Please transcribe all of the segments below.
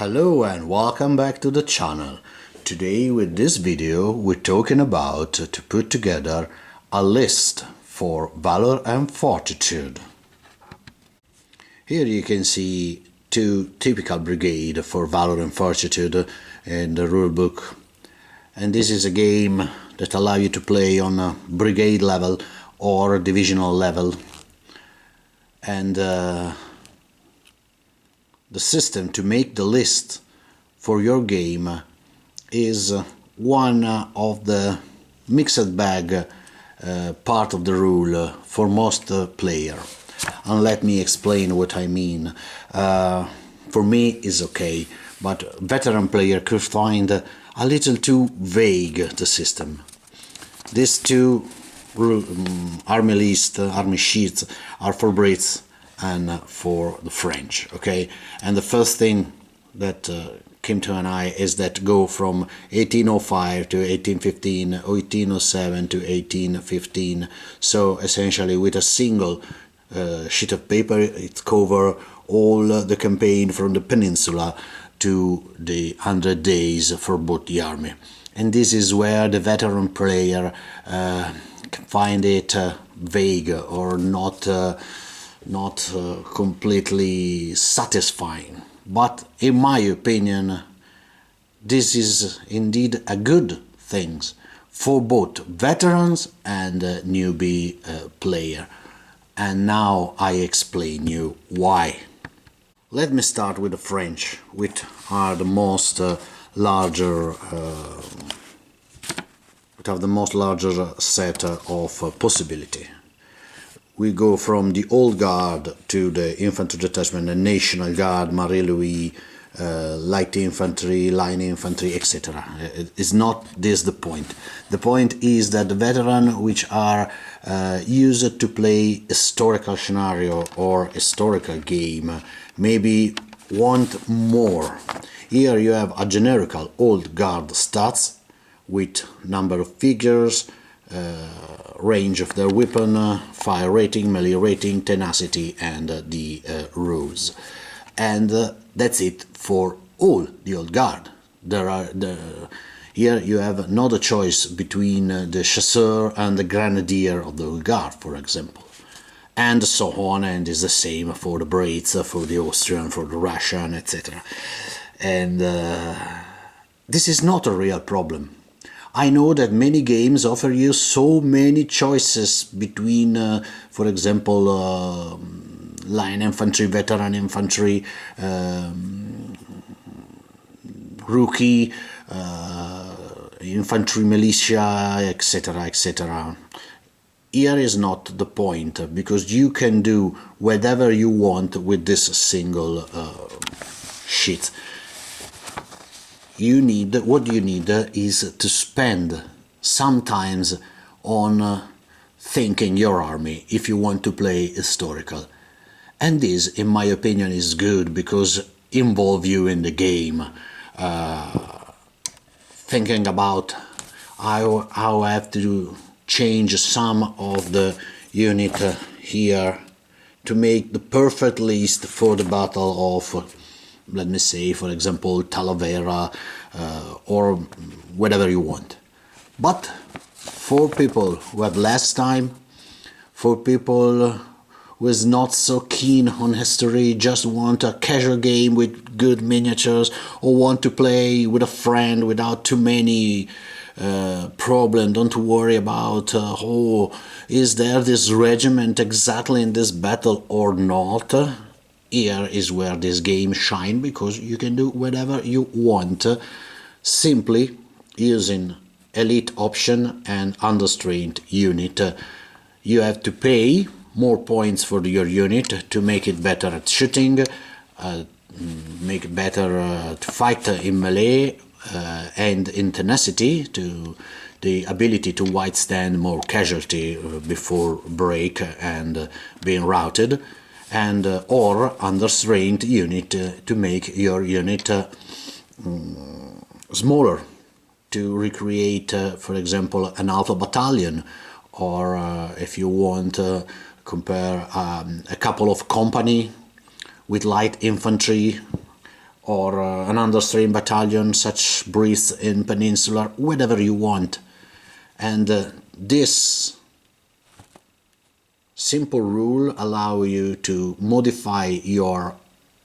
Hello and welcome back to the channel. Today with this video we're talking about to put together a list for Valor and Fortitude. Here you can see two typical brigade for Valor and Fortitude in the rulebook, and this is a game that allows you to play on a brigade level or divisional level, and the system to make the list for your game is one of the mixed bag part of the rule for most player. And let me explain what I mean. For me it's okay, but veteran player could find a little too vague the system. These two army list, army sheets are for Brits and for the French, okay? And the first thing that came to an eye is that go from 1805 to 1815, 1807 to 1815. So essentially with a single sheet of paper it covers all the campaign from the peninsula to the 100 days for both the army. And this is where the veteran player can find it vague or not completely satisfying. But in my opinion, this is indeed a good thing for both veterans and newbie player. And now I explain you why. Let me start with the French, which are the most larger set of possibility. We go from the Old Guard to the Infantry Detachment, the National Guard, Marie-Louis, Light Infantry, Line Infantry, etc. It's not this the point. The point is that the veteran which are used to play historical scenario or historical game maybe want more. Here you have a generical Old Guard stats with number of figures, range of their weapon, fire rating, melee rating, tenacity, and the rules. And that's it for all the Old Guard. Here you have not a choice between the chasseur and the grenadier of the Old Guard, for example, and so on. And is the same for the Brits, for the Austrian, for the Russian, etc. And this is not a real problem. I know that many games offer you so many choices between, for example, line infantry, veteran infantry, rookie, infantry militia, etc., etc. Here is not the point, because you can do whatever you want with this single sheet. What you need is to spend some time on thinking your army if you want to play historical. And this, in my opinion, is good because involve you in the game. Thinking about how I have to change some of the unit here to make the perfect list for the battle of, let me say, for example, Talavera, or whatever you want. But for people who have less time, for people who is not so keen on history, just want a casual game with good miniatures, or want to play with a friend without too many problems, don't worry about is there this regiment exactly in this battle or not. Here is where this game shines, because you can do whatever you want simply using elite option and understrained unit. You have to pay more points for your unit to make it better at shooting, make it better to fight in melee and in tenacity, to the ability to withstand more casualty before break and being routed, and or understrained unit to make your unit smaller, to recreate, for example, an alpha battalion, or if you want compare a couple of company with light infantry or an understream battalion such breeds in Peninsular, whatever you want. And this simple rule allow you to modify your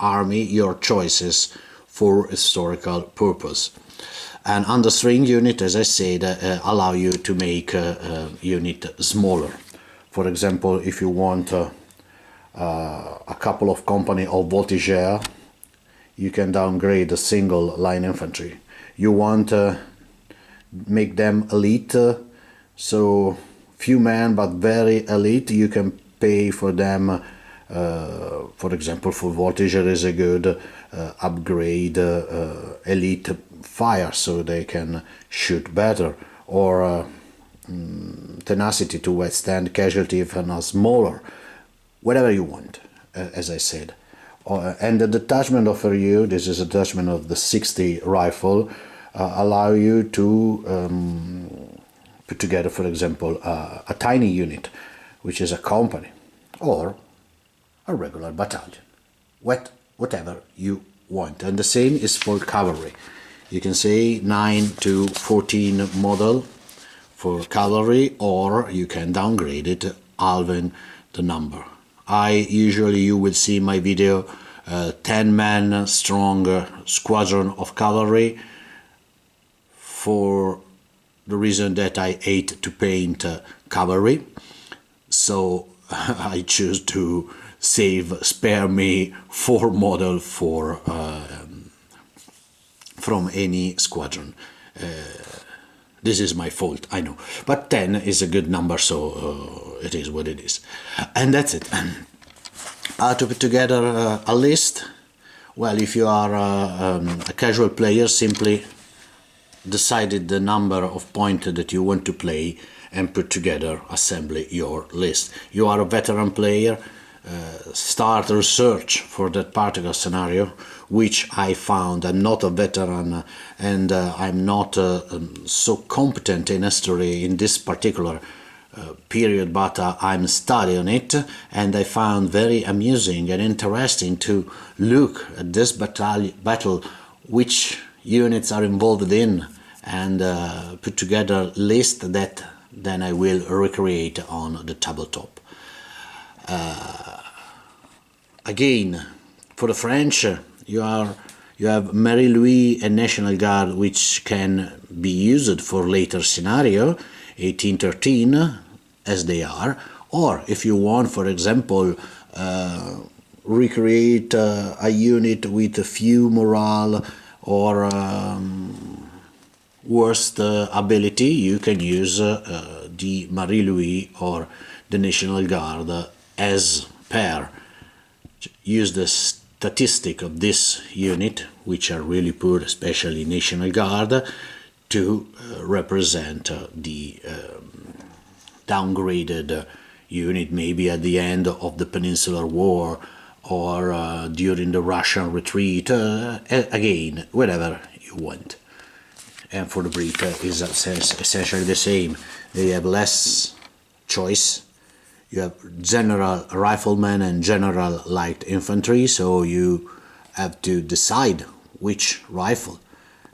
army, your choices for historical purpose. And understream unit, as I said, allow you to make a unit smaller. For example, if you want a couple of company of voltigeurs, you can downgrade a single line infantry. You want to make them elite, so few men but very elite, you can pay for them. For example, for voltigeur is a good upgrade elite fire, so they can shoot better, or tenacity to withstand casualty if are smaller, whatever you want, as I said. And the detachment offer you, this is a detachment of the 60 rifle, allow you to put together, for example, a tiny unit, which is a company, or a regular battalion, whatever you want. And the same is for cavalry. You can say 9 to 14 model for cavalry, or you can downgrade it, halving the number. You will see my video 10 man strong squadron of cavalry, for the reason that I hate to paint cavalry, so I choose to spare me 4 model for from any squadron. This is my fault, I know, but 10 is a good number, so it is what it is. And that's it. To put together a list, well, if you are a casual player, simply decided the number of points that you want to play and put together, assemble your list. You are a veteran player, start research for that particular scenario, which I found I'm not a veteran and I'm not so competent in history in this particular period, but I'm studying it, and I found very amusing and interesting to look at this battle, which units are involved in, and put together a list that then I will recreate on the tabletop. Again, for the French, you have Marie-Louis and National Guard, which can be used for later scenario, 1813, as they are. Or if you want, for example, recreate a unit with a few morale or worst ability, you can use the Marie-Louis or the National Guard as pair. Use the statistic of this unit, which are really poor, especially National Guard, to represent the downgraded unit, maybe at the end of the Peninsular War or during the Russian retreat, again, whatever you want. And for the Brit is essentially the same. They have less choice. You have general riflemen and general light infantry, so you have to decide which rifle.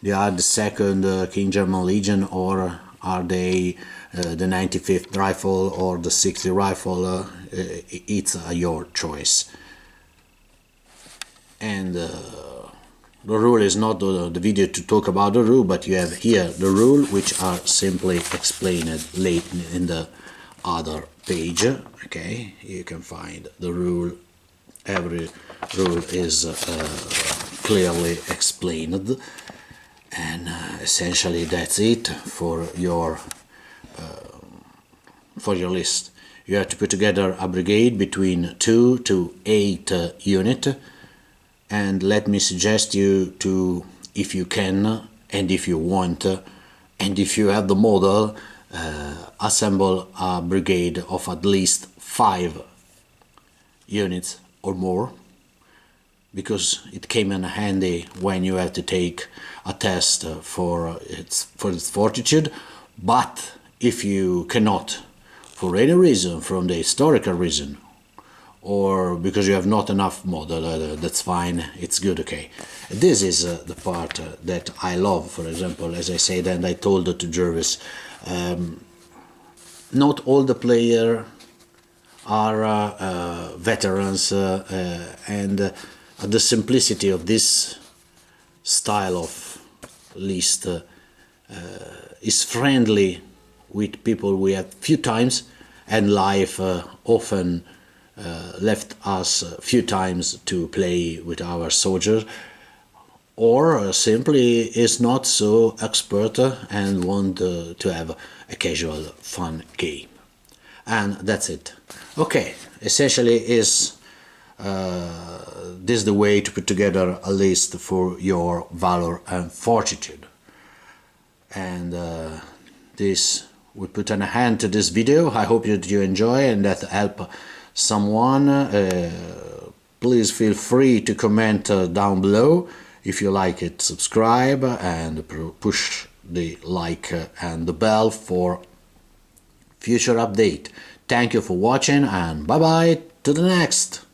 They are the 2nd King German Legion, or are they the 95th Rifle or the 60th Rifle? It's your choice. And the rule is not the video to talk about the rule, but you have here the rule, which are simply explained late in the other page. Okay, you can find the rule. Every rule is clearly explained, and essentially that's it for your list. You have to put together a brigade between 2 to 8 units, and let me suggest you to, if you can and if you want and if you have the model, assemble a brigade of at least 5 units or more, because it came in handy when you have to take a test for its fortitude. But if you cannot, for any reason, from the historical reason or because you have not enough model, that's fine, it's good, okay. This is the part that I love, for example, as I said, and I told to Jervis, not all the players are veterans, and the simplicity of this style of list is friendly with people we have few times, and life often left us few times to play with our soldiers, or simply is not so expert and want to have a casual fun game. And that's it. Okay, essentially is this the way to put together a list for your Valor and Fortitude. And this will put an end to this video. I hope that you enjoy and that help someone. Please feel free to comment down below. If you like it, subscribe and push the like and the bell for future update. Thank you for watching, and bye bye to the next.